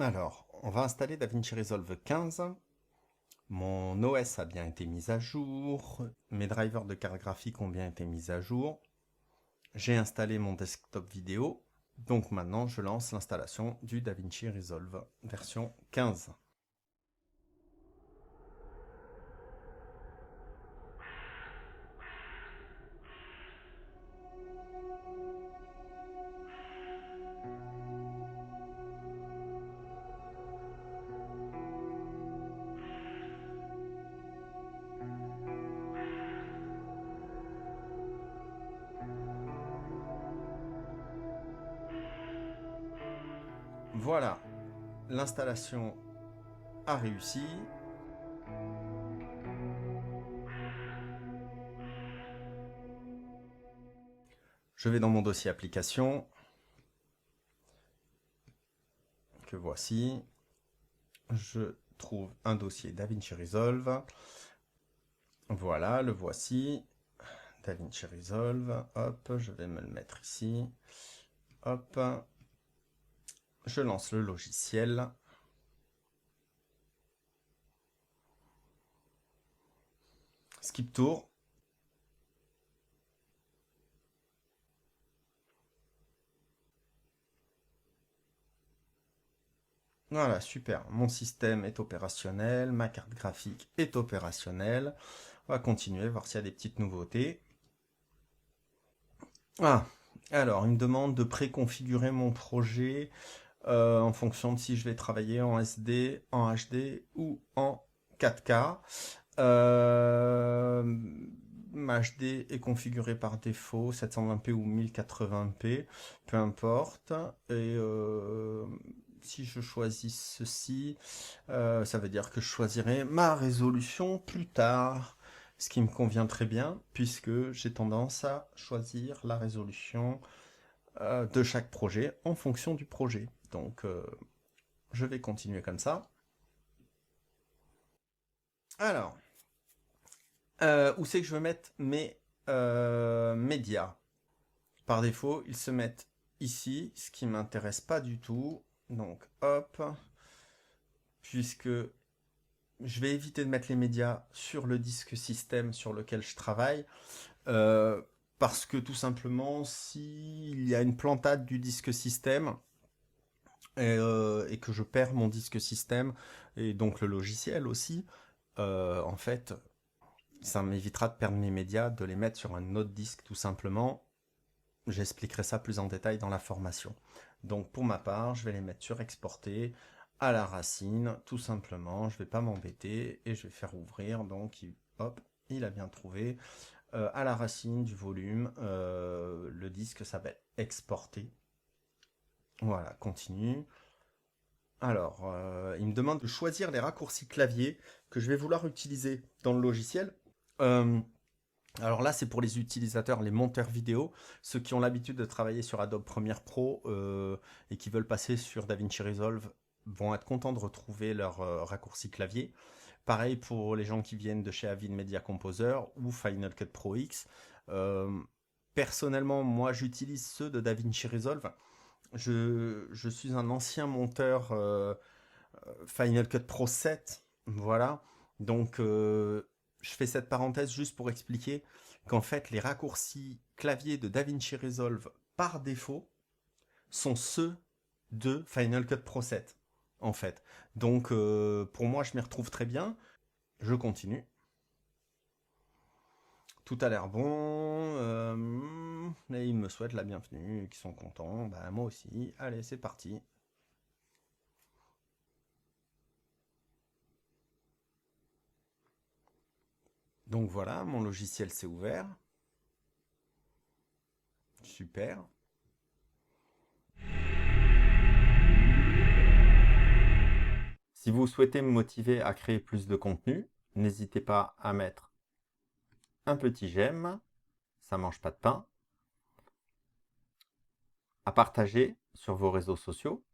Alors, on va installer DaVinci Resolve 15. Mon OS a bien été mis à jour. Mes drivers de carte graphique ont bien été mis à jour. J'ai installé mon desktop vidéo. Donc maintenant, je lance l'installation du DaVinci Resolve version 15. Voilà, l'installation a réussi. Je vais dans mon dossier application, que voici. Je trouve un dossier DaVinci Resolve. Voilà, le voici. DaVinci Resolve, hop, je vais me le mettre ici. Hop, je lance le logiciel. Skip tour. Voilà, super. Mon système est opérationnel, ma carte graphique est opérationnelle. On va continuer, voir s'il y a des petites nouveautés. Ah, alors, il me demande de préconfigurer mon projet en fonction de si je vais travailler en SD, en HD ou en 4K. Ma HD est configurée par défaut, 720p ou 1080p, peu importe. Et si je choisis ceci, ça veut dire que je choisirai ma résolution plus tard. Ce qui me convient très bien, puisque j'ai tendance à choisir la résolution de chaque projet en fonction du projet. Donc, je vais continuer comme ça. Alors, où c'est que je veux mettre mes médias? Par défaut, ils se mettent ici, ce qui ne m'intéresse pas du tout. Donc, hop, puisque je vais éviter de mettre les médias sur le disque système sur lequel je travaille, parce que tout simplement, s'il y a une plantade du disque système, et que je perds mon disque système, et donc le logiciel aussi, en fait, ça m'évitera de perdre mes médias, de les mettre sur un autre disque tout simplement. J'expliquerai ça plus en détail dans la formation. Donc pour ma part, je vais les mettre sur exporter à la racine, tout simplement. Je ne vais pas m'embêter et je vais faire ouvrir. Donc hop, il a bien trouvé. À la racine du volume, le disque s'appelle exporter. Voilà, continue. Alors, il me demande de choisir les raccourcis clavier que je vais vouloir utiliser dans le logiciel. Alors là, c'est pour les utilisateurs, les monteurs vidéo, ceux qui ont l'habitude de travailler sur Adobe Premiere Pro et qui veulent passer sur DaVinci Resolve vont être contents de retrouver leur raccourci clavier. Pareil pour les gens qui viennent de chez Avid Media Composer ou Final Cut Pro X. Personnellement, moi, j'utilise ceux de DaVinci Resolve. Je suis un ancien monteur Final Cut Pro 7, voilà. Donc, je fais cette parenthèse juste pour expliquer qu'en fait, les raccourcis clavier de DaVinci Resolve par défaut sont ceux de Final Cut Pro 7, en fait. Donc, pour moi, je m'y retrouve très bien. Je continue. Tout a l'air bon. Et ils me souhaitent la bienvenue, qu'ils sont contents. Bah, moi aussi. Allez, c'est parti. Donc voilà, mon logiciel s'est ouvert. Super. Si vous souhaitez me motiver à créer plus de contenu, n'hésitez pas à mettre un petit j'aime, ça mange pas de pain, à partager sur vos réseaux sociaux,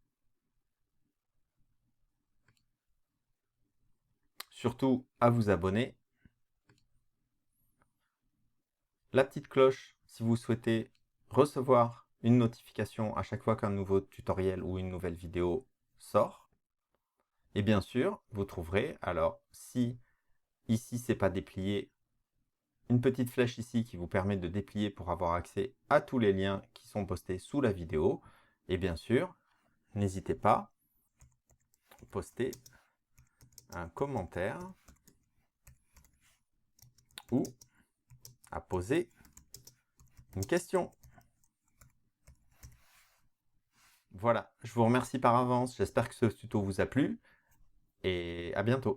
surtout à vous abonner, la petite cloche si vous souhaitez recevoir une notification à chaque fois qu'un nouveau tutoriel ou une nouvelle vidéo sort. Et bien sûr, vous trouverez, alors si ici c'est pas déplié, une petite flèche ici qui vous permet de déplier pour avoir accès à tous les liens qui sont postés sous la vidéo. Et bien sûr, n'hésitez pas à poster un commentaire ou à poser une question. Voilà, je vous remercie par avance, j'espère que ce tuto vous a plu et à bientôt.